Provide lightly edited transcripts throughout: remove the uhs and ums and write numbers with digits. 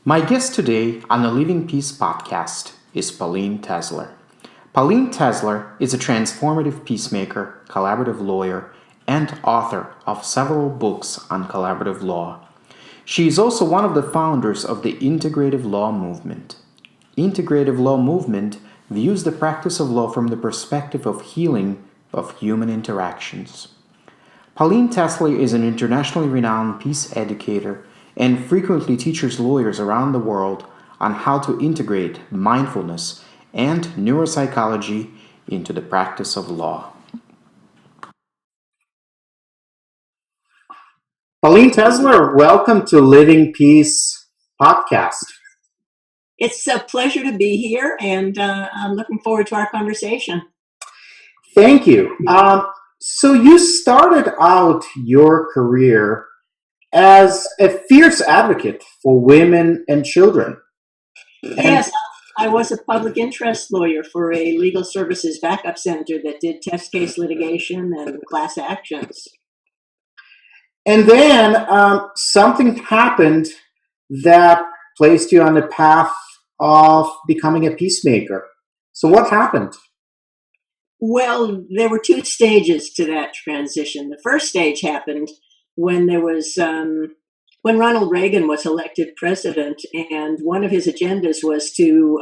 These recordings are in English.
My guest today on the Living Peace podcast is Pauline Tesler. Pauline Tesler is a transformative peacemaker, collaborative lawyer, and author of several books on collaborative law. She is also one of the founders of the Integrative Law movement. Integrative Law movement views the practice of law from the perspective of healing of human interactions. Pauline Tesler is an internationally renowned peace educator and frequently teaches lawyers around the world on how to integrate mindfulness and neuropsychology into the practice of law. Pauline Tesler, welcome to Living Peace podcast. It's a pleasure to be here, and I'm looking forward to our conversation. Thank you. So you started out your career as a fierce advocate for women and children. Yes, I was a public interest lawyer for a legal services backup center that did test case litigation and class actions. And then something happened that placed you on the path of becoming a peacemaker. So what happened? Well, there were two stages to that transition. The first stage happened when there was when Ronald Reagan was elected president, and one of his agendas was to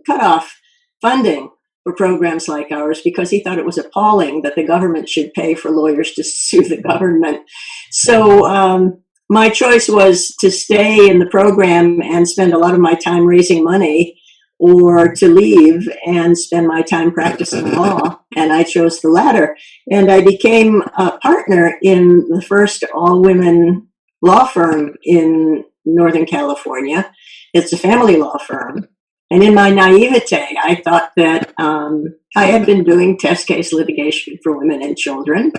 cut off funding for programs like ours because he thought it was appalling that the government should pay for lawyers to sue the government. So my choice was to stay in the program and spend a lot of my time raising money, or to leave and spend my time practicing law, and I chose the latter. And I became a partner in the first all-women law firm in Northern California. It's a family law firm. And in my naivete, I thought that I had been doing test case litigation for women and children,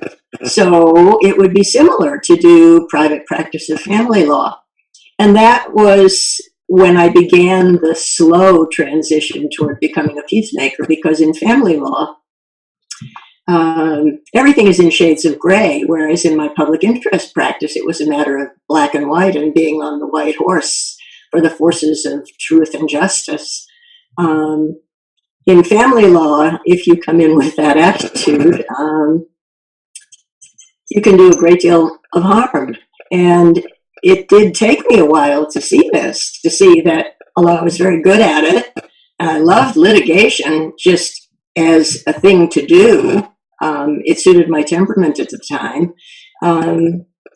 so it would be similar to do private practice of family law. And that was when I began the slow transition toward becoming a peacemaker, because in family law, everything is in shades of gray, whereas in my public interest practice, it was a matter of black and white and being on the white horse for the forces of truth and justice. In family law, if you come in with that attitude, you can do a great deal of harm. And it did take me a while to see this, to see that although I was very good at it, and I loved litigation just as a thing to do, it suited my temperament at the time,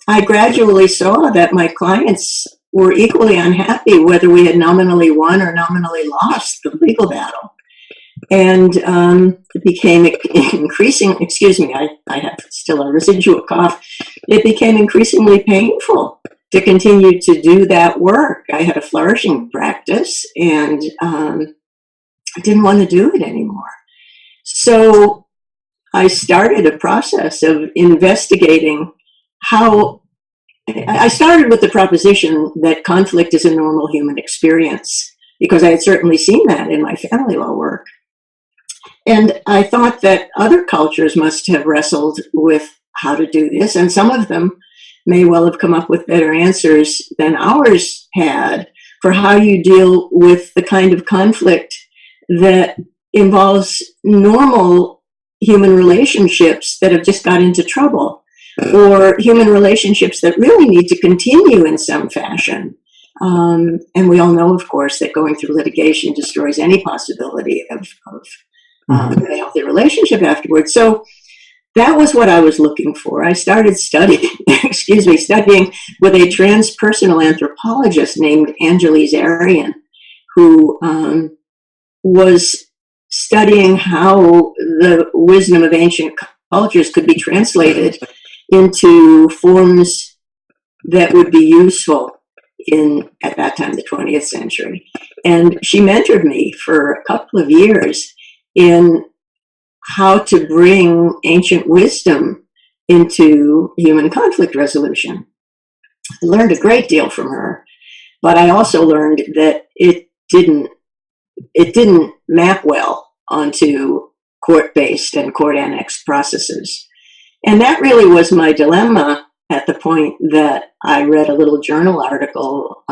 I gradually saw that my clients were equally unhappy whether we had nominally won or nominally lost the legal battle. And it became increasing, excuse me, I have still a residual cough. It became increasingly painful to continue to do that work. I had a flourishing practice, and I didn't want to do it anymore. So I started a process of investigating how. I started with the proposition that conflict is a normal human experience, because I had certainly seen that in my family law work. And I thought that other cultures must have wrestled with how to do this, and some of them may well have come up with better answers than ours had for how you deal with the kind of conflict that involves normal human relationships that have just got into trouble, or human relationships that really need to continue in some fashion. And we all know, of course, that going through litigation destroys any possibility of a healthy relationship afterwards. So that was what I was looking for. I started studying with a transpersonal anthropologist named Angeles Arian, who was studying how the wisdom of ancient cultures could be translated into forms that would be useful in, at that time, the 20th century. And she mentored me for a couple of years in how to bring ancient wisdom into human conflict resolution. I learned a great deal from her, but I also learned that it didn't map well onto court-based and court-annexed processes. And that really was my dilemma at the point that I read a little journal article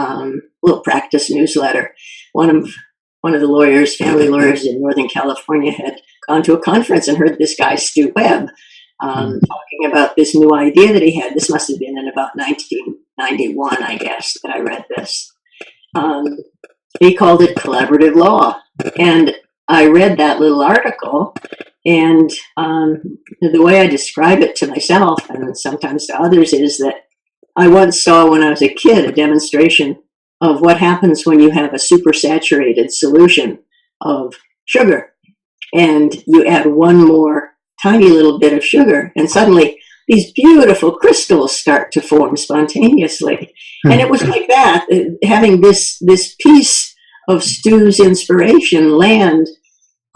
little practice newsletter. One of the lawyers, family lawyers in Northern California, had gone to a conference and heard this guy, Stu Webb, talking about this new idea that he had. This must have been in about 1991, I guess, that I read this. He called it collaborative law. And I read that little article, and the way I describe it to myself and sometimes to others is that I once saw, when I was a kid, a demonstration of what happens when you have a supersaturated solution of sugar, and you add one more tiny little bit of sugar, and suddenly these beautiful crystals start to form spontaneously. And it was like that, having this piece of Stu's inspiration land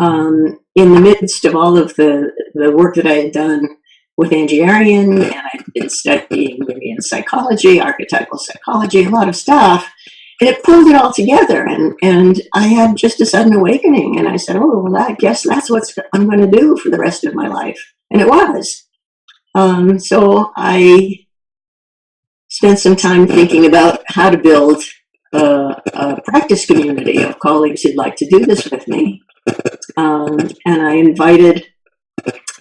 in the midst of all of the work that I had done with Angie Arian, and I'd been studying in psychology, archetypal psychology, a lot of stuff. And it pulled it all together, and I had just a sudden awakening, and I said, oh, well, I guess that's what I'm going to do for the rest of my life. And it was. So I spent some time thinking about how to build a practice community of colleagues who'd like to do this with me. And I invited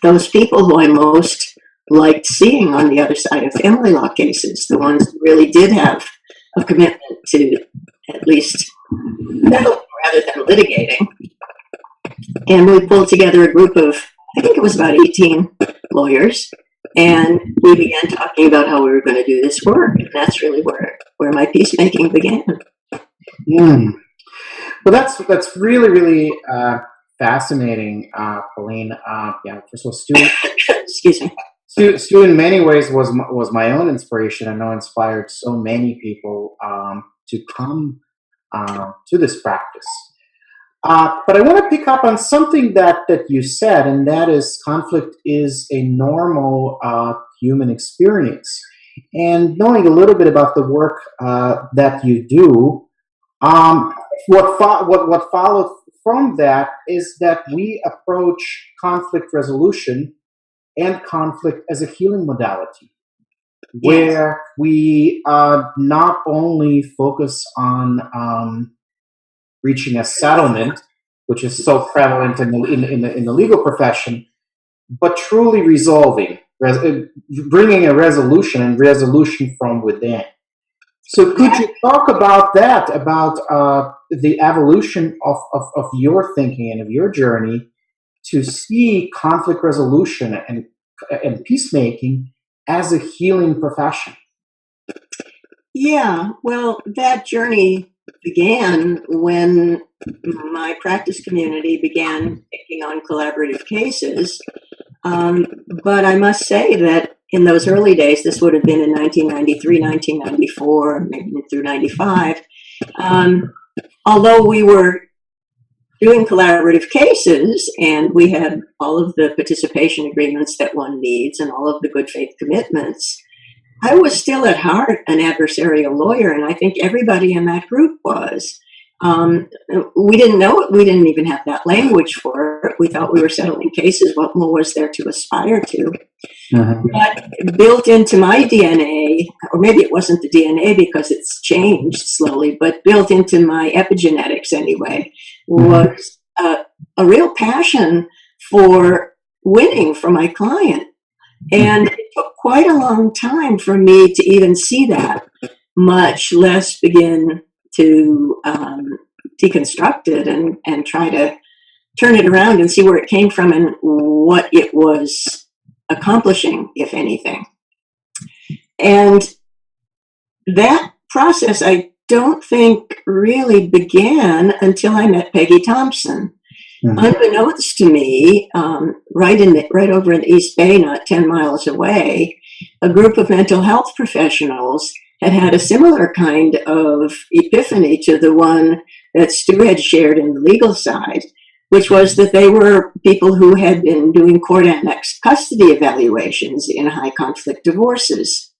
those people who I most liked seeing on the other side of family law cases, the ones who really did have a commitment to at least settling rather than litigating. And we pulled together a group of, I think it was about 18 lawyers, and we began talking about how we were going to do this work. And that's really where my peacemaking began. Well, that's really, really fascinating, Pauline. Yeah, first of all, Stu, excuse me. Stu in many ways was my own inspiration. I know inspired so many people to come to this practice. But I want to pick up on something that you said, and that is conflict is a normal human experience. And knowing a little bit about the work that you do, what followed from that is that we approach conflict resolution and conflict as a healing modality, where we not only focus on reaching a settlement, which is so prevalent in the legal profession, but truly resolving, bringing a resolution and resolution from within. So could you talk about that, about the evolution of your thinking and of your journey to see conflict resolution and peacemaking as a healing profession? Yeah, well, that journey began when my practice community began taking on collaborative cases. But I must say that in those early days, this would have been in 1993, 1994, maybe through 95, although we were doing collaborative cases and we had all of the participation agreements that one needs and all of the good faith commitments, I was still at heart an adversarial lawyer, and I think everybody in that group was. We didn't know it. We didn't even have that language for it. We thought we were settling cases. What more was there to aspire to? But built into my DNA, or maybe it wasn't the DNA because it's changed slowly, but built into my epigenetics anyway, was a real passion for winning for my client. And it took quite a long time for me to even see that, much less begin to deconstruct it and try to turn it around and see where it came from and what it was accomplishing, if anything. And that process, I don't think really began until I met Peggy Thompson. Unbeknownst to me, right over in East Bay, not 10 miles away, a group of mental health professionals had a similar kind of epiphany to the one that Stu had shared in the legal side, which was that they were people who had been doing court annexed custody evaluations in high conflict divorces.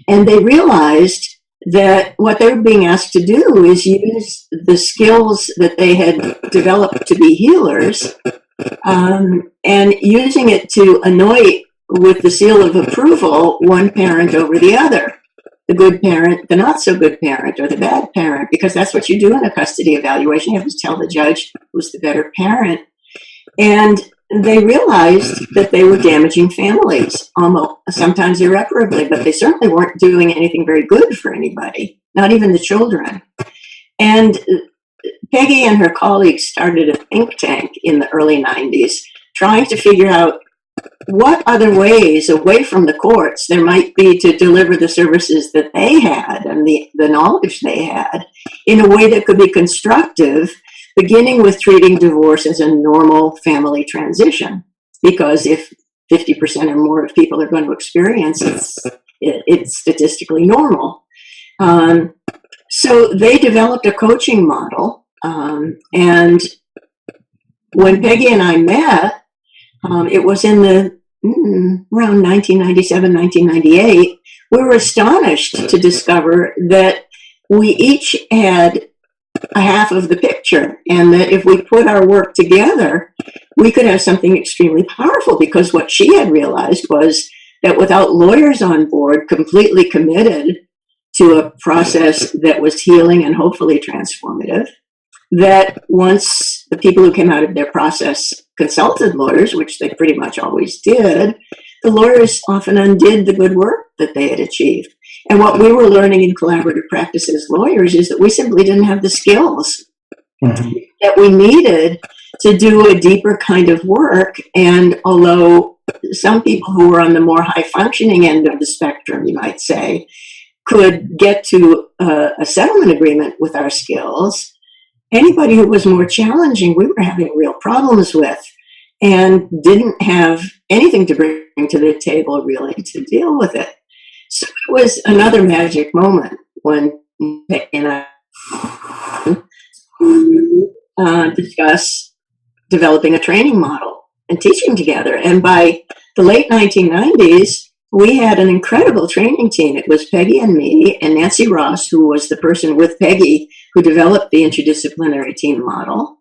And they realized that what they were being asked to do is use the skills that they had developed to be healers and using it to anoint with the seal of approval one parent over the other. the good parent, the not so good parent, or the bad parent, because that's what you do in a custody evaluation. You have to tell the judge who's the better parent. And they realized that they were damaging families, almost sometimes irreparably, but they certainly weren't doing anything very good for anybody, not even the children. And Peggy and her colleagues started a think tank in the early 90s, trying to figure out what other ways away from the courts there might be to deliver the services that they had and the knowledge they had in a way that could be constructive, beginning with treating divorce as a normal family transition. Because if 50% or more of people are going to experience it, it's statistically normal. So they developed a coaching model. And when Peggy and I met, it was in the around 1997, 1998, we were astonished to discover that we each had a half of the picture, and that if we put our work together, we could have something extremely powerful, because what she had realized was that without lawyers on board, completely committed to a process that was healing and hopefully transformative, that once the people who came out of their process consulted lawyers, which they pretty much always did, the lawyers often undid the good work that they had achieved. And what we were learning in collaborative practice as lawyers is that we simply didn't have the skills that we needed to do a deeper kind of work. And although some people who were on the more high functioning end of the spectrum, you might say, could get to a settlement agreement with our skills, anybody who was more challenging, we were having real problems with, and didn't have anything to bring to the table really to deal with it. So it was another magic moment when Peggy and I discuss developing a training model and teaching together. And by the late 1990s, we had an incredible training team. It was Peggy and me and Nancy Ross, who was the person with Peggy who developed the interdisciplinary team model.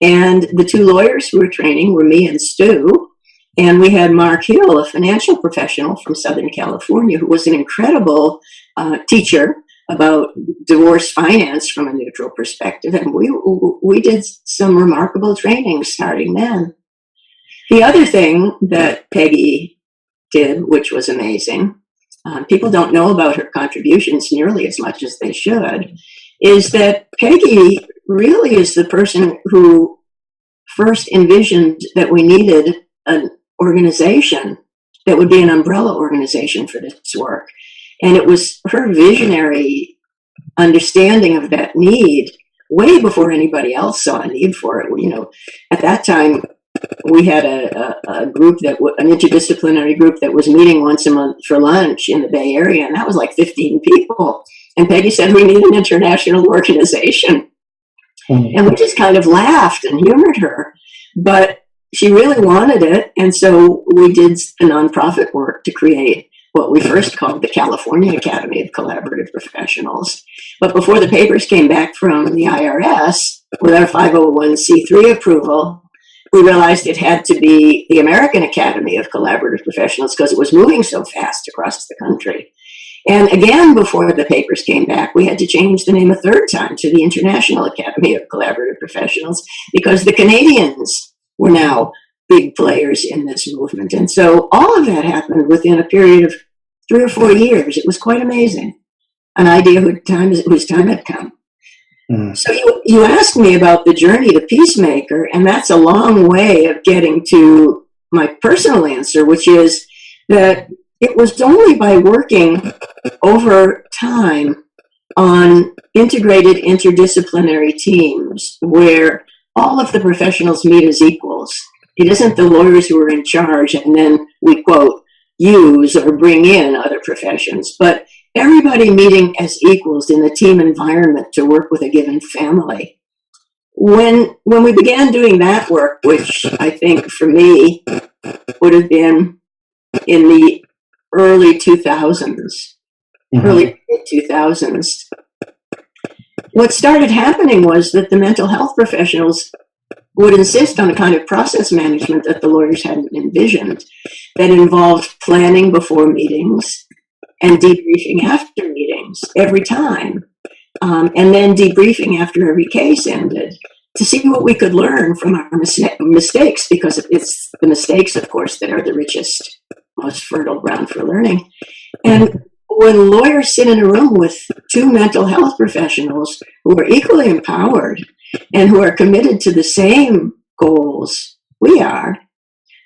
And the two lawyers who were training were me and Stu. And we had Mark Hill, a financial professional from Southern California, who was an incredible teacher about divorce finance from a neutral perspective. And we did some remarkable training starting then. The other thing that Peggy did, which was amazing, people don't know about her contributions nearly as much as they should, is that Peggy really is the person who first envisioned that we needed an organization that would be an umbrella organization for this work. And it was her visionary understanding of that need way before anybody else saw a need for it. You know, at that time, we had a group an interdisciplinary group that was meeting once a month for lunch in the Bay Area, and that was like 15 people. And Peggy said, we need an international organization. And we just kind of laughed and humored her. But she really wanted it, and so we did a nonprofit work to create what we first called the California Academy of Collaborative Professionals. But before the papers came back from the IRS with our 501c3 approval, we realized it had to be the American Academy of Collaborative Professionals because it was moving so fast across the country. And again, before the papers came back, we had to change the name a third time to the International Academy of Collaborative Professionals because the Canadians were now big players in this movement. And so all of that happened within a period of 3 or 4 years. It was quite amazing. An idea whose time had come. So you asked me about the journey to peacemaker, and that's a long way of getting to my personal answer, which is that it was only by working over time on integrated interdisciplinary teams where all of the professionals meet as equals. It isn't the lawyers who are in charge and then we, quote, use or bring in other professions, but everybody meeting as equals in a team environment to work with a given family. When we began doing that work, which I think for me would have been in the early 2000s, early 2000s, what started happening was that the mental health professionals would insist on a kind of process management that the lawyers hadn't envisioned, that involved planning before meetings, and debriefing after meetings every time, and then debriefing after every case ended to see what we could learn from our mistakes, because it's the mistakes, of course, that are the richest, most fertile ground for learning. And when lawyers sit in a room with two mental health professionals who are equally empowered and who are committed to the same goals we are,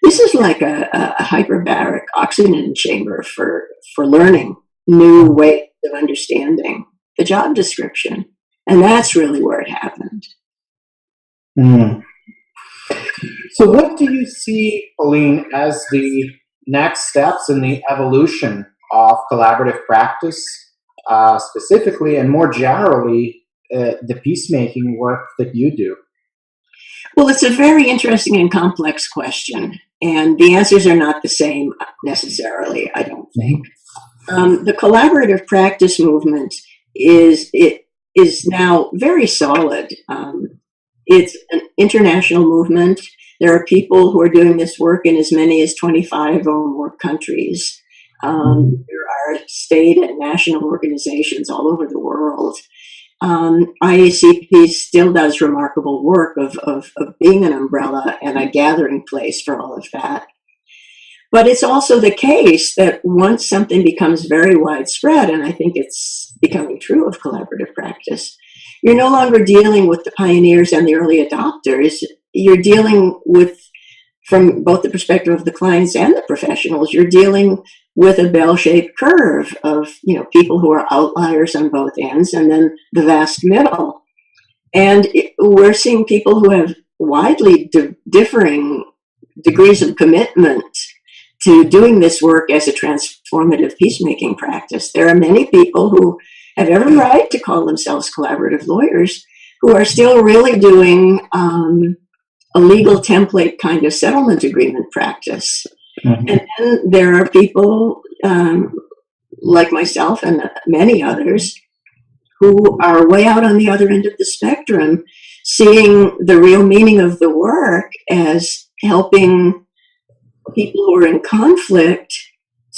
this is like a hyperbaric oxygen chamber for learning new ways of understanding the job description. And that's really where it happened. Mm. So what do you see, Pauline, as the next steps in the evolution of collaborative practice, specifically and more generally, the peacemaking work that you do? Well, it's a very interesting and complex question, and the answers are not the same necessarily, I don't think. The collaborative practice movement is now very solid. It's an international movement. There are people who are doing this work in as many as 25 or more countries. There are state and national organizations all over the world. IACP still does remarkable work of being an umbrella and a gathering place for all of that. But it's also the case that once something becomes very widespread, and I think it's becoming true of collaborative practice, you're no longer dealing with the pioneers and the early adopters. You're dealing with, from both the perspective of the clients and the professionals, you're dealing with a bell-shaped curve of, people who are outliers on both ends, and then the vast middle. And we're seeing people who have widely differing degrees of commitment to doing this work as a transformative peacemaking practice. There are many people who have every right to call themselves collaborative lawyers who are still really doing a legal template kind of settlement agreement practice. Mm-hmm. And then there are people like myself and many others who are way out on the other end of the spectrum, seeing the real meaning of the work as helping people who are in conflict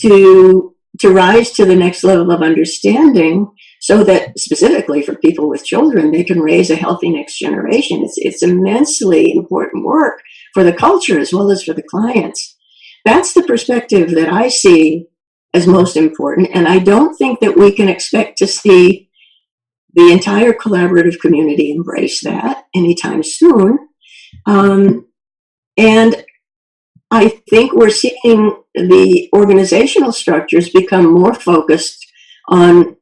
to rise to the next level of understanding, so that specifically for people with children, they can raise a healthy next generation. It's immensely important work for the culture as well as for the clients. That's the perspective that I see as most important, and I don't think that we can expect to see the entire collaborative community embrace that anytime soon. And I think we're seeing the organizational structures become more focused on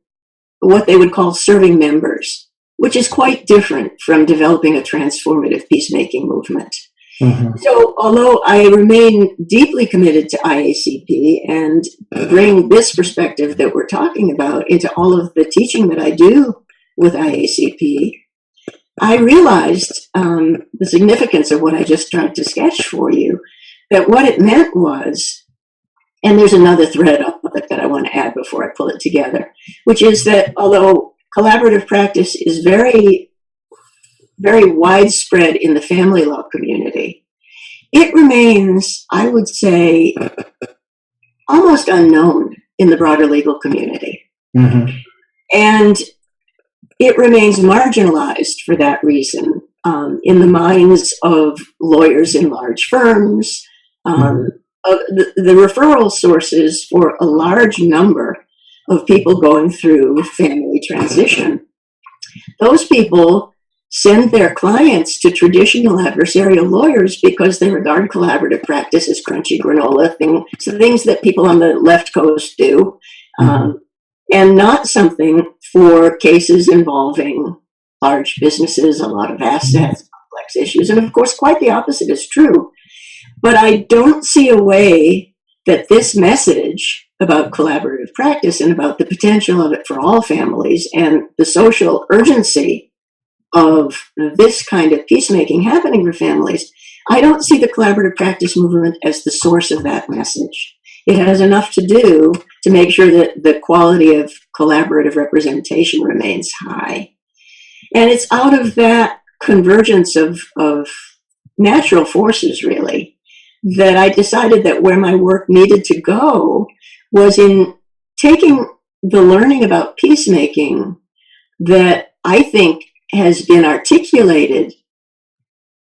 what they would call serving members, which is quite different from developing a transformative peacemaking movement. Mm-hmm. So although I remain deeply committed to IACP and bring this perspective that we're talking about into all of the teaching that I do with IACP, I realized the significance of what I just tried to sketch for you, that what it meant was, and there's another thread of it that I want to add before I pull it together, which is that although collaborative practice is very, very widespread in the family law community, it remains, I would say, almost unknown in the broader legal community. Mm-hmm. And it remains marginalized for that reason in the minds of lawyers in large firms, the referral sources for a large number of people going through family transition. Those people send their clients to traditional adversarial lawyers because they regard collaborative practice as crunchy granola things that people on the left coast do, and not something for cases involving large businesses, a lot of assets, complex issues. And of course, quite the opposite is true. But I don't see a way that this message about collaborative practice and about the potential of it for all families and the social urgency of this kind of peacemaking happening for families, I don't see the collaborative practice movement as the source of that message. It has enough to do to make sure that the quality of collaborative representation remains high. And it's out of that convergence of natural forces, really, that I decided that where my work needed to go was in taking the learning about peacemaking that I think has been articulated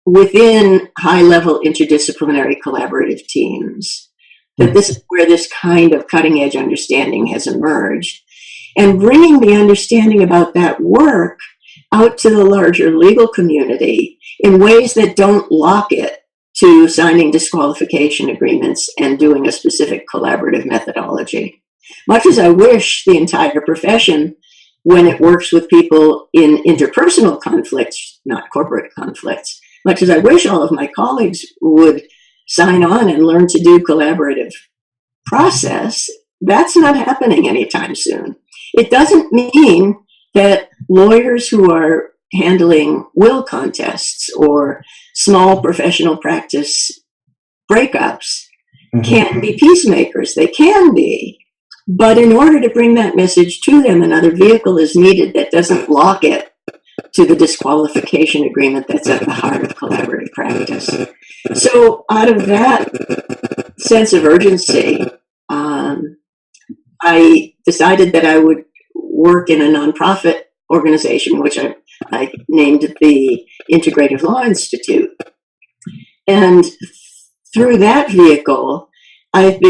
within high-level interdisciplinary collaborative teams, that this is where this kind of cutting-edge understanding has emerged, and bringing the understanding about that work out to the larger legal community in ways that don't lock it to signing disqualification agreements and doing a specific collaborative methodology. Much as I wish the entire profession, when it works with people in interpersonal conflicts, not corporate conflicts, much as I wish all of my colleagues would sign on and learn to do collaborative process, that's not happening anytime soon. It doesn't mean that lawyers who are handling will contests or small professional practice breakups can't be peacemakers. They can be. But in order to bring that message to them, another vehicle is needed that doesn't lock it to the disqualification agreement that's at the heart of collaborative practice. So out of that sense of urgency, I decided that I would work in a nonprofit organization, which I named the Integrative Law Institute. And through that vehicle, I've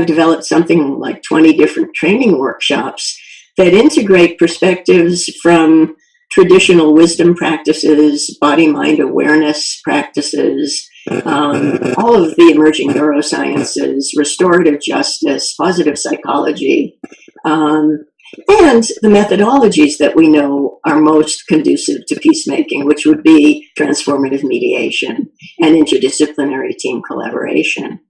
developed something like 20 different training workshops that integrate perspectives from traditional wisdom practices, body-mind awareness practices, all of the emerging neurosciences, restorative justice, positive psychology, and the methodologies that we know are most conducive to peacemaking, which would be transformative mediation and interdisciplinary team collaboration.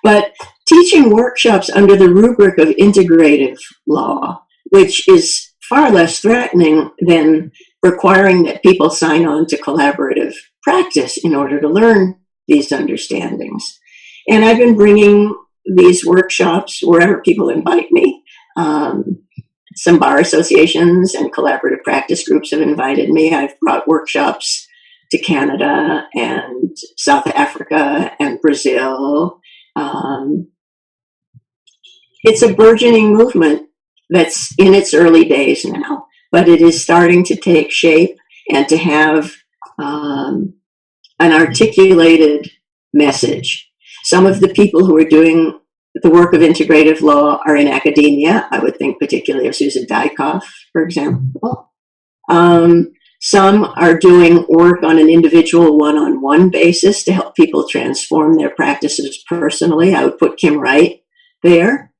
But teaching workshops under the rubric of integrative law, which is far less threatening than requiring that people sign on to collaborative practice in order to learn these understandings. And I've been bringing these workshops wherever people invite me. Some bar associations and collaborative practice groups have invited me. I've brought workshops to Canada and South Africa and Brazil. It's a burgeoning movement that's in its early days now, but it is starting to take shape and to have an articulated message. Some of the people who are doing the work of integrative law are in academia. I would think particularly of Susan Dykhoff, for example. Some are doing work on an individual one-on-one basis to help people transform their practices personally. I would put Kim Wright there.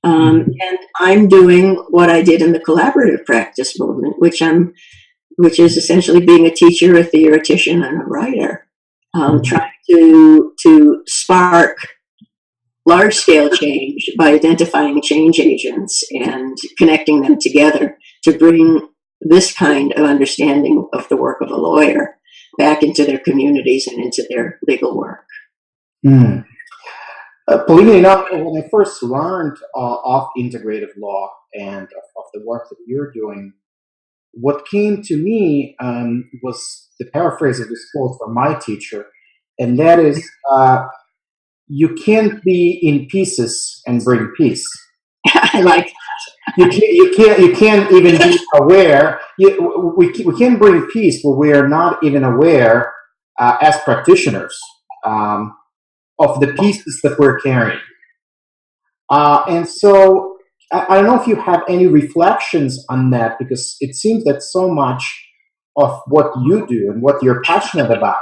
And I'm doing what I did in the collaborative practice movement, which is essentially being a teacher, a theoretician, and a writer, trying to spark large-scale change by identifying change agents and connecting them together to bring this kind of understanding of the work of a lawyer back into their communities and into their legal work. Believe it or not, when I first learned of integrative law and of the work that you're doing, what came to me was the paraphrase of this quote from my teacher, and that is, you can't be in pieces and bring peace. I like you can't even be aware. We can bring peace, but we are not even aware as practitioners of the pieces that we're carrying. And so I don't know if you have any reflections on that, because it seems that so much of what you do and what you're passionate about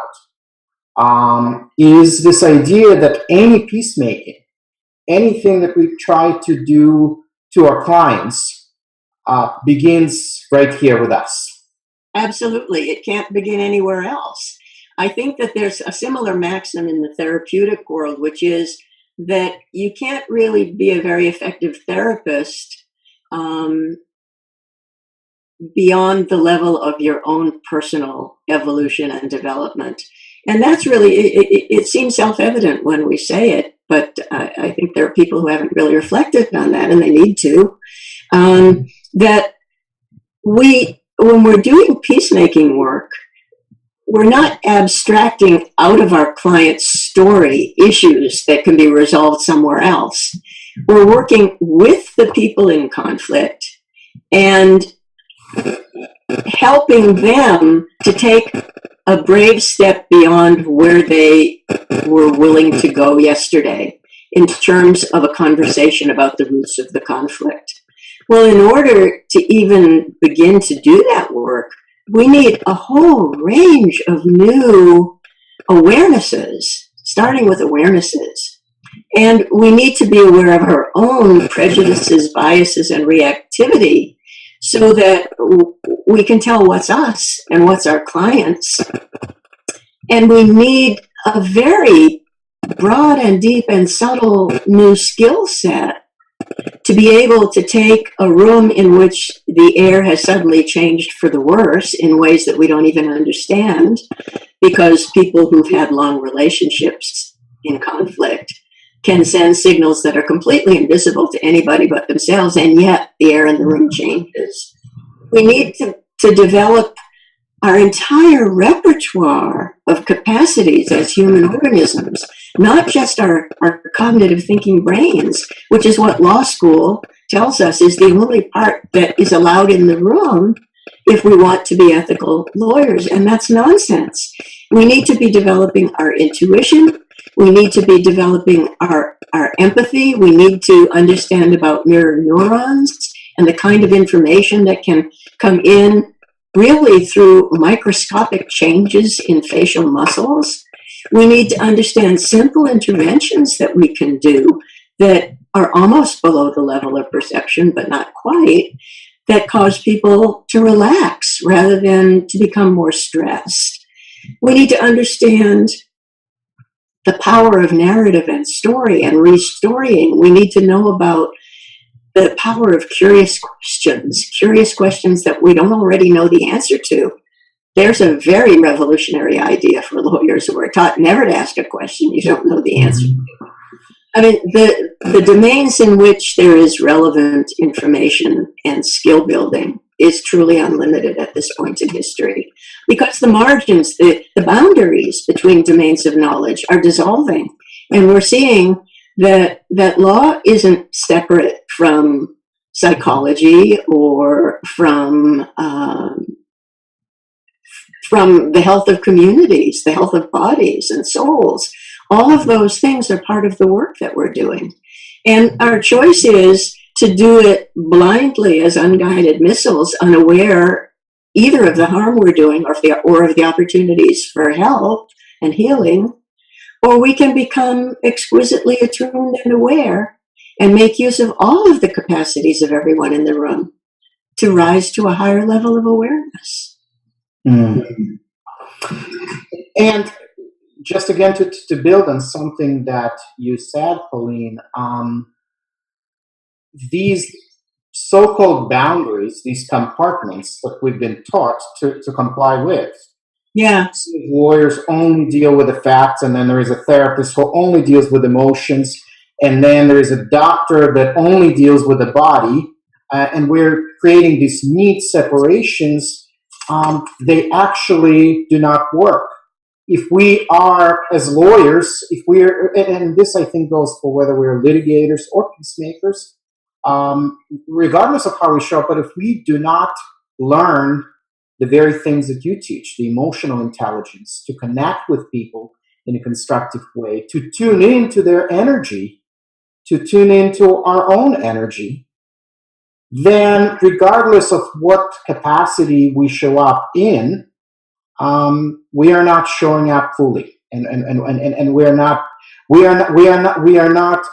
is this idea that any peacemaking, anything that we try to do to our clients begins right here with us. Absolutely. It can't begin anywhere else. I think that there's a similar maxim in the therapeutic world, which is that you can't really be a very effective therapist beyond the level of your own personal evolution and development. And that's really, it seems self-evident when we say it, but I think there are people who haven't really reflected on that, and they need to, that when we're doing peacemaking work, we're not abstracting out of our client's story issues that can be resolved somewhere else. We're working with the people in conflict and helping them to take a brave step beyond where they were willing to go yesterday in terms of a conversation about the roots of the conflict. Well, in order to even begin to do that work, we need a whole range of new awarenesses, starting with awarenesses. And we need to be aware of our own prejudices, biases, and reactivity so that we can tell what's us and what's our clients. And we need a very broad and deep and subtle new skill set to be able to take a room in which the air has suddenly changed for the worse in ways that we don't even understand, because people who've had long relationships in conflict can send signals that are completely invisible to anybody but themselves, and yet the air in the room changes. We need to develop our entire repertoire of capacities as human organisms, not just our cognitive thinking brains, which is what law school tells us is the only part that is allowed in the room if we want to be ethical lawyers. And that's nonsense. We need to be developing our intuition. We need to be developing our empathy. We need to understand about mirror neurons and the kind of information that can come in really through microscopic changes in facial muscles. We need to understand simple interventions that we can do that are almost below the level of perception, but not quite, that cause people to relax rather than to become more stressed. We need to understand the power of narrative and story and restorying. We need to know about the power of curious questions that we don't already know the answer to. There's a very revolutionary idea for lawyers who are taught never to ask a question you don't know the answer to. I mean, the domains in which there is relevant information and skill building is truly unlimited at this point in history, because the margins, the boundaries between domains of knowledge are dissolving. And we're seeing that law isn't separate from psychology or from the health of communities, the health of bodies and souls. All of those things are part of the work that we're doing. And our choice is to do it blindly as unguided missiles, unaware either of the harm we're doing or of the opportunities for health and healing, or we can become exquisitely attuned and aware and make use of all of the capacities of everyone in the room to rise to a higher level of awareness. Mm. And just again to build on something that you said, Pauline, these so-called boundaries, these compartments that we've been taught to comply with. Yeah. Lawyers only deal with the facts, and then there is a therapist who only deals with emotions, and then there is a doctor that only deals with the body, and we're creating these neat separations. They actually do not work. If we are, as lawyers, and this I think goes for whether we're litigators or peacemakers, regardless of how we show up, but if we do not learn the very things that you teach, the emotional intelligence, to connect with people in a constructive way, to tune into their energy, to tune into our own energy, then regardless of what capacity we show up in, we are not showing up fully, and we are not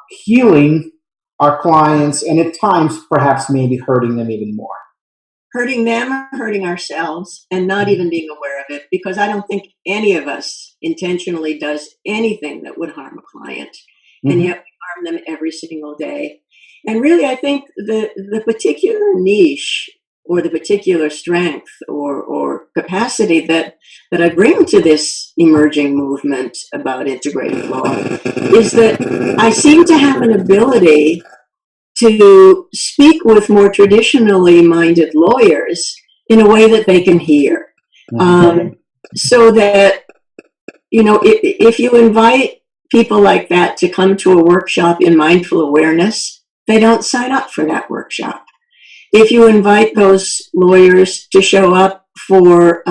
healing our clients, and at times perhaps maybe hurting them even more. Hurting them or hurting ourselves, and not even being aware of it, because I don't think any of us intentionally does anything that would harm a client, and yet we harm them every single day. And really, I think the particular niche or the particular strength or capacity that I bring to this emerging movement about integrative law is that I seem to have an ability to speak with more traditionally minded lawyers in a way that they can hear. So that, if you invite people like that to come to a workshop in mindful awareness, they don't sign up for that workshop. If you invite those lawyers to show up for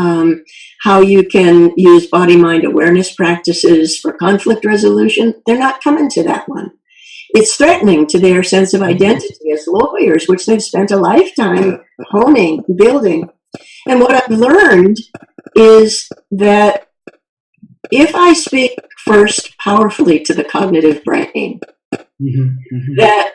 how you can use body-mind awareness practices for conflict resolution, they're not coming to that one. It's threatening to their sense of identity as lawyers, which they've spent a lifetime honing, building. And what I've learned is that if I speak first powerfully to the cognitive brain, that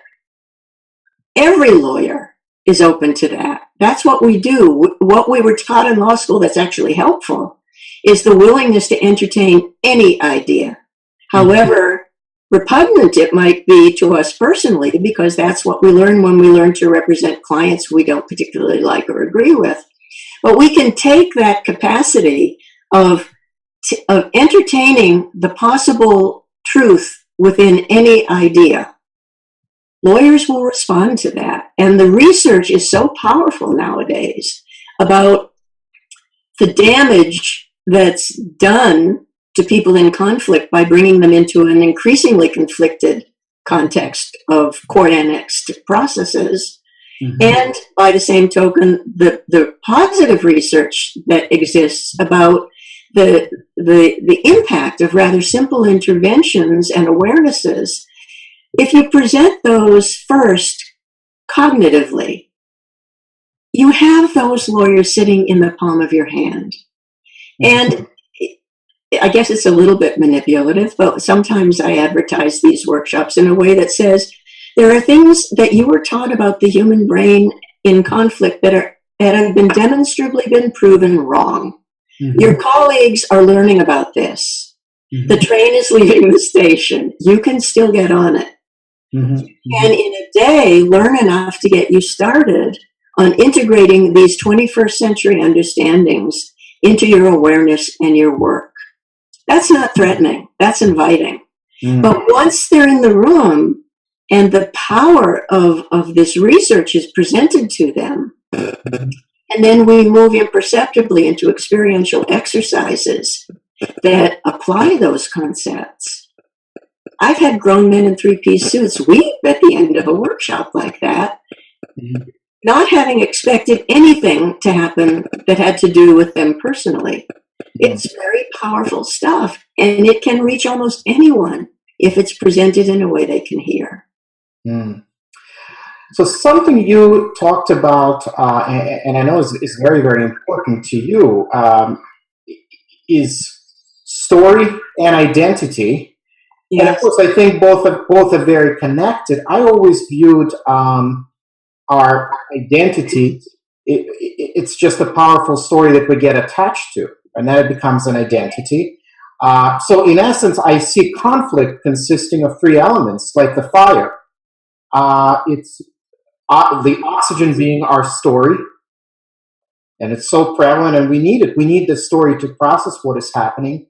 every lawyer is open to that. That's what we do. What we were taught in law school that's actually helpful is the willingness to entertain any idea, however repugnant it might be to us personally, because that's what we learn when we learn to represent clients we don't particularly like or agree with. But we can take that capacity of entertaining the possible truth within any idea. Lawyers will respond to that. And the research is so powerful nowadays about the damage that's done to people in conflict by bringing them into an increasingly conflicted context of court-annexed processes. And by the same token, the positive research that exists about the impact of rather simple interventions and awarenesses, if you present those first cognitively, you have those lawyers sitting in the palm of your hand. And I guess it's a little bit manipulative, but sometimes I advertise these workshops in a way that says there are things that you were taught about the human brain in conflict that have been demonstrably been proven wrong. Your colleagues are learning about this. The train is leaving the station. You can still get on it. And in a day, learn enough to get you started on integrating these 21st century understandings into your awareness and your work. That's not threatening. That's inviting. But once they're in the room and the power of this research is presented to them, and then we move imperceptibly into experiential exercises that apply those concepts. I've had grown men in three-piece suits weep at the end of a workshop like that, not having expected anything to happen that had to do with them personally. It's very powerful stuff, and it can reach almost anyone if it's presented in a way they can hear. So something you talked about, and I know is very, very important to you, is story and identity. Yes. And of course, I think both are very connected. I always viewed our identity, it's just a powerful story that we get attached to, and then it becomes an identity. So in essence, I see conflict consisting of three elements, like the fire. It's the oxygen being our story, and it's so prevalent, and we need it. We need the story to process what is happening.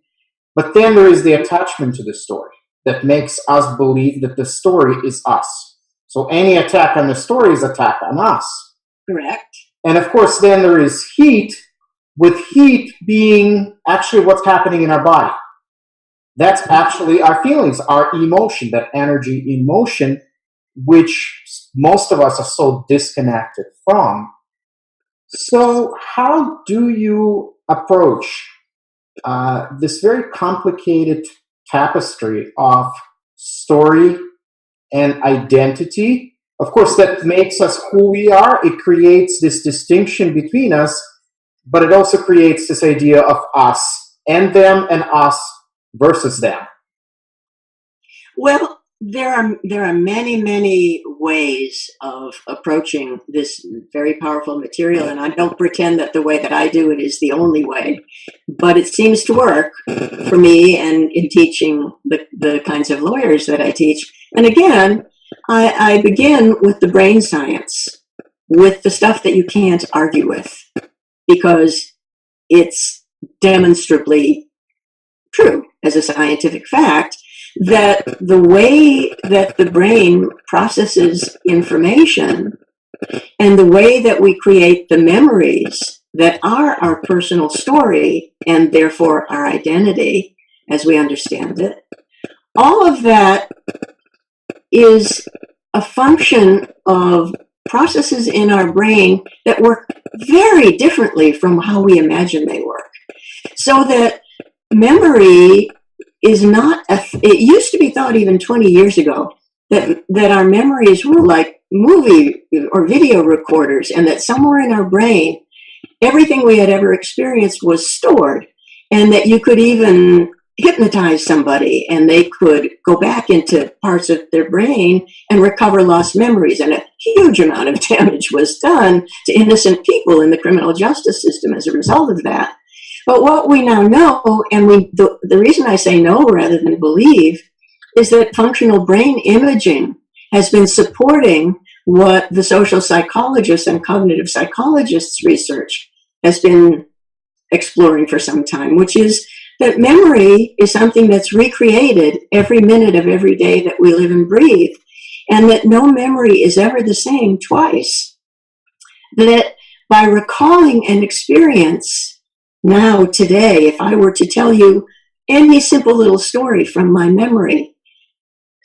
But then there is the attachment to the story that makes us believe that the story is us. So any attack on the story is attack on us. Correct. And of course, then there is heat, with heat being actually what's happening in our body. That's actually our feelings, our emotion, that energy in motion, which most of us are so disconnected from. So how do you approach this very complicated tapestry of story and identity? Of course, that makes us who we are. It creates this distinction between us, but it also creates this idea of us and them and us versus them. Well, there are many, many ways of approaching this very powerful material, and I don't pretend that the way that I do it is the only way, but it seems to work for me and in teaching the kinds of lawyers that I teach. And again, I begin with the brain science, with the stuff that you can't argue with, because it's demonstrably true as a scientific fact that the way that the brain processes information and the way that we create the memories that are our personal story and therefore our identity as we understand it all of that is a function of processes in our brain that work very differently from how we imagine they work. So that memory is not, it used to be thought even 20 years ago that our memories were like movie or video recorders, and that somewhere in our brain, everything we had ever experienced was stored, and that you could even hypnotize somebody and they could go back into parts of their brain and recover lost memories. And a huge amount of damage was done to innocent people in the criminal justice system as a result of that. But what we now know, and the reason I say no rather than believe, is that functional brain imaging has been supporting what the social psychologists and cognitive psychologists research has been exploring for some time, which is that memory is something that's recreated every minute of every day that we live and breathe, and that no memory is ever the same twice. That by recalling an experience now, today, if I were to tell you any simple little story from my memory,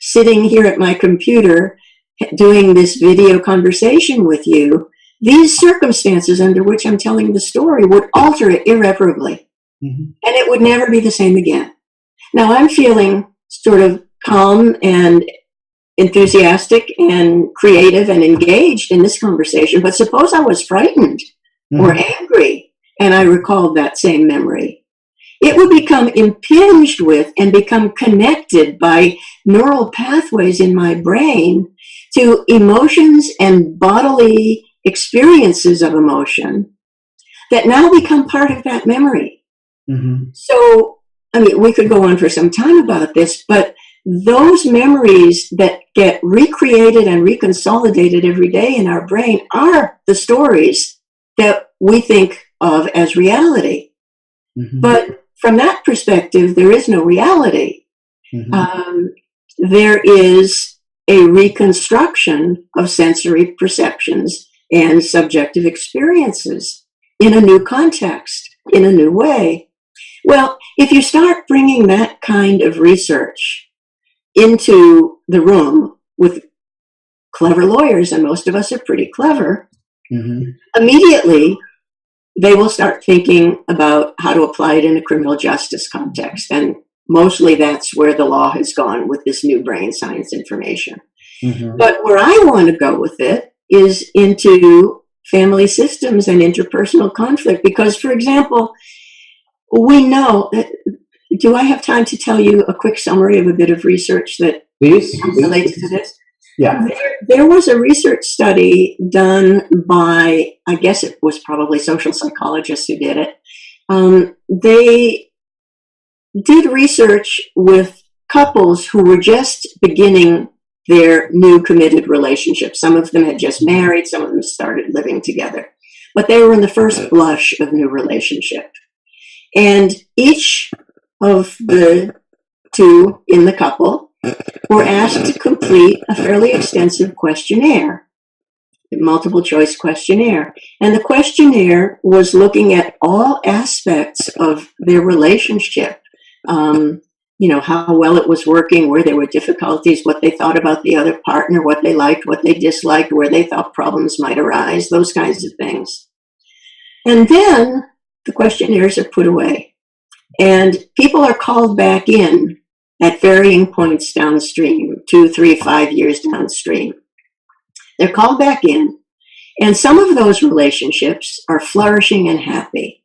sitting here at my computer doing this video conversation with you, these circumstances under which I'm telling the story would alter it irreparably. And it would never be the same again. Now I'm feeling sort of calm and enthusiastic and creative and engaged in this conversation, but suppose I was frightened or angry and I recalled that same memory. It would become impinged with and become connected by neural pathways in my brain to emotions and bodily experiences of emotion that now become part of that memory. So, I mean, we could go on for some time about this, but those memories that get recreated and reconsolidated every day in our brain are the stories that we think of as reality. But from that perspective, there is no reality. There is a reconstruction of sensory perceptions and subjective experiences in a new context, in a new way. Well, if you start bringing that kind of research into the room with clever lawyers, and most of us are pretty clever, immediately they will start thinking about how to apply it in a criminal justice context. And mostly that's where the law has gone with this new brain science information. But where I want to go with it is into family systems and interpersonal conflict. Because, for example, we know, do I have time to tell you a quick summary of a bit of research that relates to this? Yeah. There was a research study done by, I guess it was probably social psychologists who did it. They did research with couples who were just beginning their new committed relationship. Some of them had just married, some of them started living together, but they were in the first blush of new relationship. And each of the two in the couple were asked to complete a fairly extensive questionnaire, a multiple choice questionnaire. And the questionnaire was looking at all aspects of their relationship. You know, how well it was working, where there were difficulties, what they thought about the other partner, what they liked, what they disliked, where they thought problems might arise, those kinds of things. And then the questionnaires are put away, and people are called back in at varying points downstream, 2, 3, 5 years downstream. They're called back in, and some of those relationships are flourishing and happy.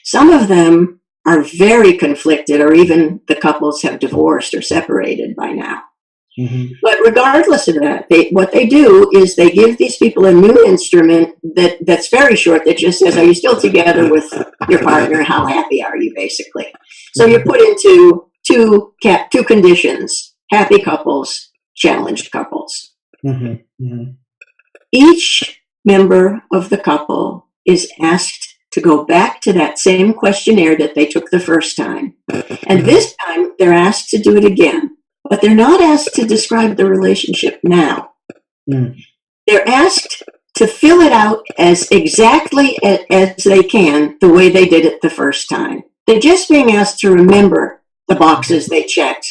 Some of them are very conflicted, or even the couples have divorced or separated by now. But regardless of that, what they do is they give these people a new instrument that's very short, that just says, are you still together with your partner? How happy are you, basically? So you're put into two conditions: happy couples, challenged couples. Each member of the couple is asked to go back to that same questionnaire that they took the first time. And this time they're asked to do it again. But they're not asked to describe the relationship now. They're asked to fill it out as exactly as they can, the way they did it the first time. They're just being asked to remember the boxes they checked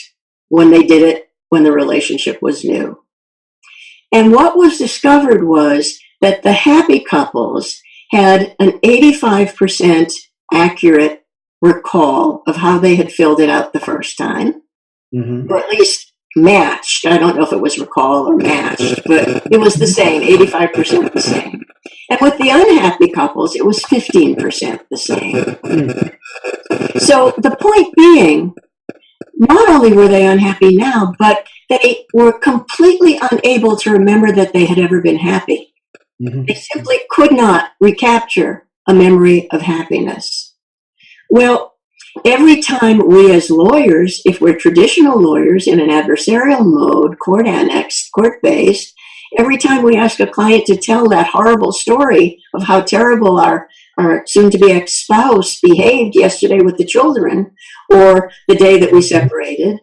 when they did it when the relationship was new. And what was discovered was that the happy couples had an 85% accurate recall of how they had filled it out the first time, or at least matched. I don't know if it was recall or matched, but it was the same, 85% the same. And with the unhappy couples, it was 15% the same. So the point being, not only were they unhappy now, but they were completely unable to remember that they had ever been happy. They simply could not recapture a memory of happiness. Well, every time we as lawyers, if we're traditional lawyers in an adversarial mode, court annexed, court-based, every time we ask a client to tell that horrible story of how terrible our soon-to-be ex-spouse behaved yesterday with the children, or the day that we separated,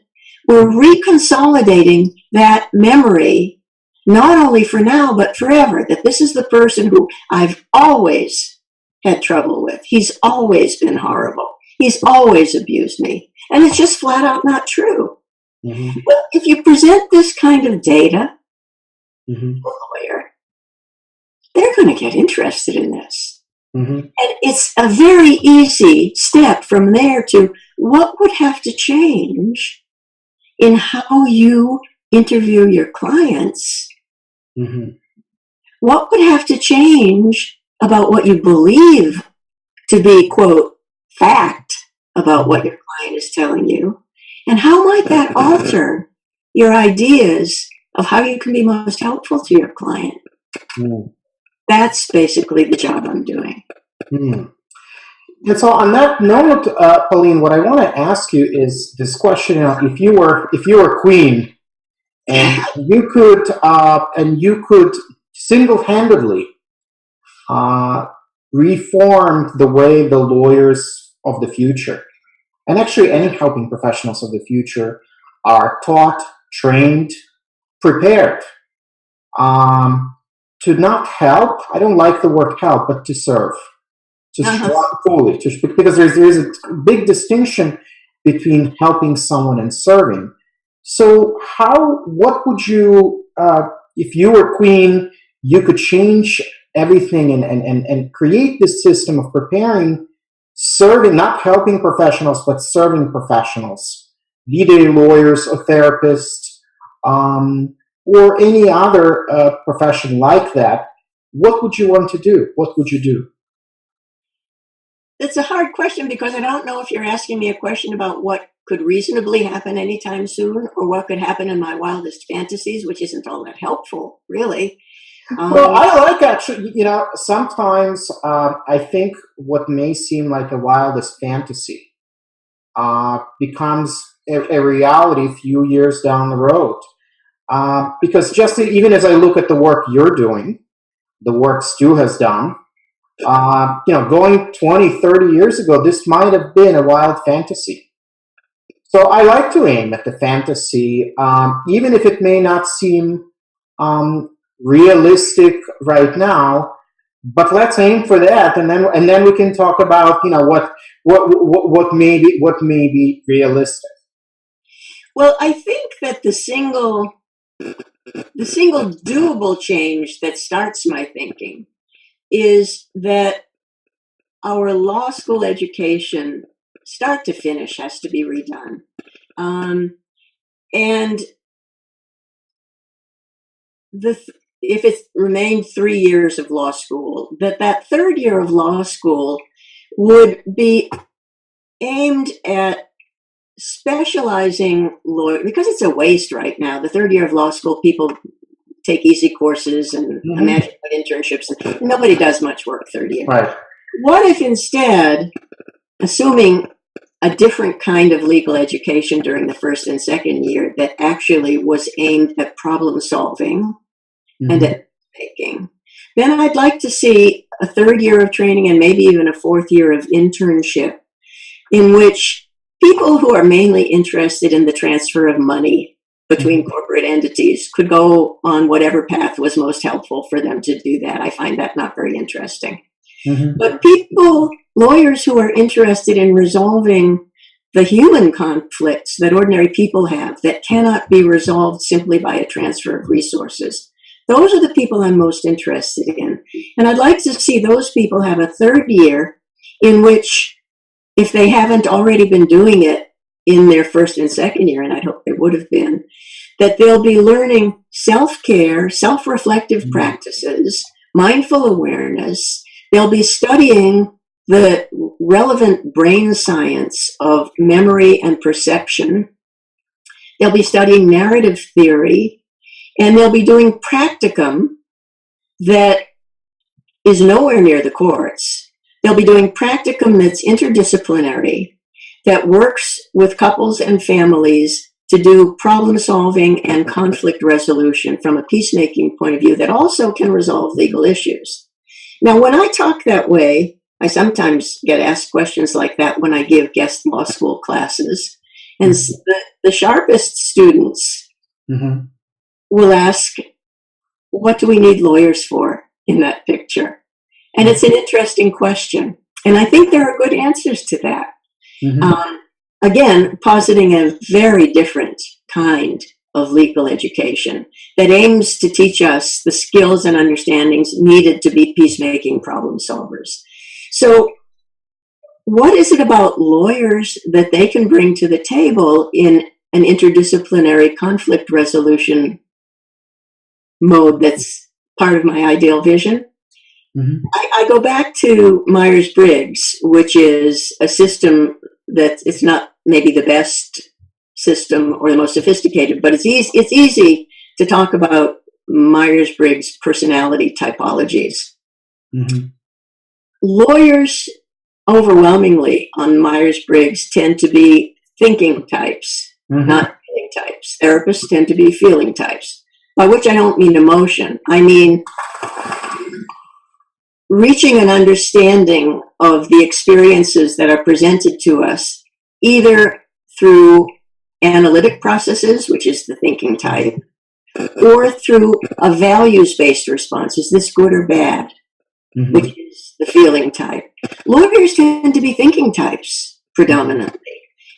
we're reconsolidating that memory, not only for now, but forever, that this is the person who I've always had trouble with. He's always been horrible. He's always abused me. And it's just flat out not true. Well, if you present this kind of data to a lawyer, they're going to get interested in this. And it's a very easy step from there to what would have to change in how you interview your clients. What would have to change about what you believe to be, quote, fact about what your client is telling you? And how might that alter your ideas of how you can be most helpful to your client? That's basically the job I'm doing. And so, on that note, Pauline, what I want to ask you is this question: if you were queen, and you could single-handedly reform the way the lawyers of the future, and actually any helping professionals of the future, are taught, trained, prepared. To not help, I don't like the word help, but to serve, to serve fully, because there is a big distinction between helping someone and serving. So what would you, if you were queen, you could change everything and create this system of preparing, serving, not helping professionals, but serving professionals, be they lawyers or therapists, or any other profession like that. What would you want to do? What would you do? It's a hard question because I don't know if you're asking me a question about what could reasonably happen anytime soon or what could happen in my wildest fantasies, which isn't all that helpful, really. Well, I like actually, sometimes I think what may seem like a wildest fantasy becomes a reality a few years down the road. Because even as I look at the work you're doing, the work Stu has done, going 20, 30 years ago, this might have been a wild fantasy. So I like to aim at the fantasy, even if it may not seem realistic right now, but let's aim for that, and then we can talk about what may be realistic. Well, I think that the single doable change that starts my thinking is that our law school education, start to finish, has to be redone. And if it's remained 3 years of law school, that third year of law school would be aimed at specializing lawyer, because it's a waste right now. The third year of law school, people take easy courses and imagine internships, and nobody does much work third year. Right. What if instead, assuming a different kind of legal education during the first and second year that actually was aimed at problem solving and at making, then I'd like to see a third year of training and maybe even a fourth year of internship in which people who are mainly interested in the transfer of money between corporate entities could go on whatever path was most helpful for them to do that. I find that not very interesting. But lawyers who are interested in resolving the human conflicts that ordinary people have that cannot be resolved simply by a transfer of resources. Those are the people I'm most interested in. And I'd like to see those people have a third year in which, if they haven't already been doing it in their first and second year, and I hope they would have been, that they'll be learning self-care, self-reflective practices, mindful awareness. They'll be studying the relevant brain science of memory and perception. They'll be studying narrative theory, and they'll be doing practicum that is nowhere near the courts. They'll be doing practicum that's interdisciplinary, that works with couples and families to do problem solving and conflict resolution from a peacemaking point of view that also can resolve legal issues. Now, when I talk that way, I sometimes get asked questions like that when I give guest law school classes. And the sharpest students will ask, what do we need lawyers for in that picture? And it's an interesting question. And I think there are good answers to that. Again, positing a very different kind of legal education that aims to teach us the skills and understandings needed to be peacemaking problem solvers. So what is it about lawyers that they can bring to the table in an interdisciplinary conflict resolution mode that's part of my ideal vision? I go back to Myers-Briggs, which is a system that it's not maybe the best system or the most sophisticated, but it's easy to talk about Myers-Briggs personality typologies. Lawyers overwhelmingly on Myers-Briggs tend to be thinking types, not feeling types. Therapists tend to be feeling types, by which I don't mean emotion. I mean reaching an understanding of the experiences that are presented to us, either through analytic processes, which is the thinking type, or through a values-based response. Is this good or bad? Which is the feeling type. Lawyers tend to be thinking types predominantly.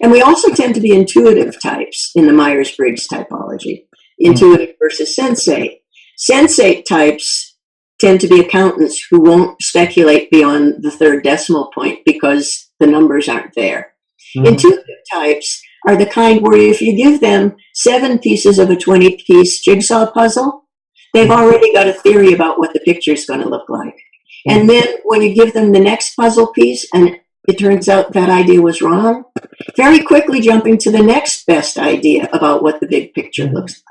And we also tend to be intuitive types in the Myers-Briggs typology, intuitive versus sensate. Sensate types tend to be accountants who won't speculate beyond the third decimal point because the numbers aren't there. Intuitive types are the kind where if you give them 7 pieces of a 20-piece jigsaw puzzle, they've already got a theory about what the picture is going to look like. And then when you give them the next puzzle piece and it turns out that idea was wrong, very quickly jumping to the next best idea about what the big picture looks like.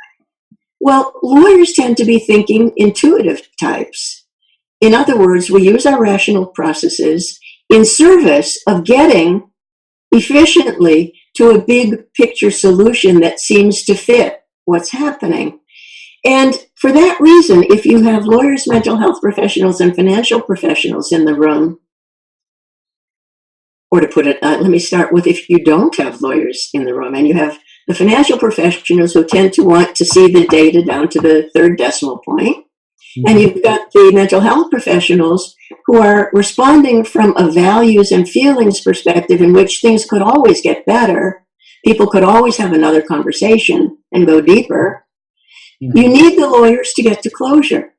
Well, lawyers tend to be thinking intuitive types. In other words, we use our rational processes in service of getting efficiently to a big picture solution that seems to fit what's happening. And for that reason, if you have lawyers, mental health professionals, and financial professionals in the room, or to put it, let me start with if you don't have lawyers in the room and you have the financial professionals who tend to want to see the data down to the third decimal point, and you've got the mental health professionals who are responding from a values and feelings perspective in which things could always get better. People could always have another conversation and go deeper. You need the lawyers to get to closure.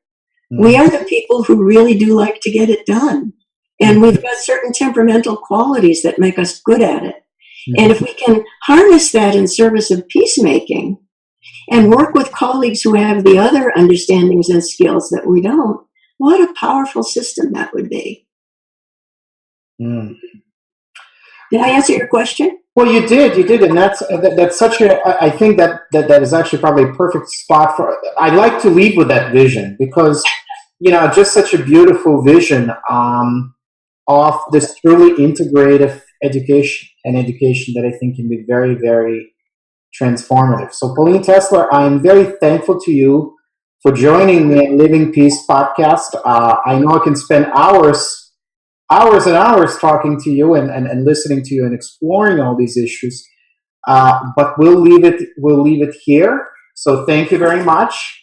We are the people who really do like to get it done. And we've got certain temperamental qualities that make us good at it. And if we can harness that in service of peacemaking and work with colleagues who have the other understandings and skills that we don't, what a powerful system that would be. Did I answer your question? Well, you did, and that's such a. I think that is actually probably a perfect spot for. I like to lead with that vision because, just such a beautiful vision of this truly integrative education that I think can be very, very transformative. So, Pauline Tesler, I am very thankful to you for joining me at Living Peace podcast. I know I can spend hours and hours talking to you and listening to you and exploring all these issues. But we'll leave it here. So thank you very much.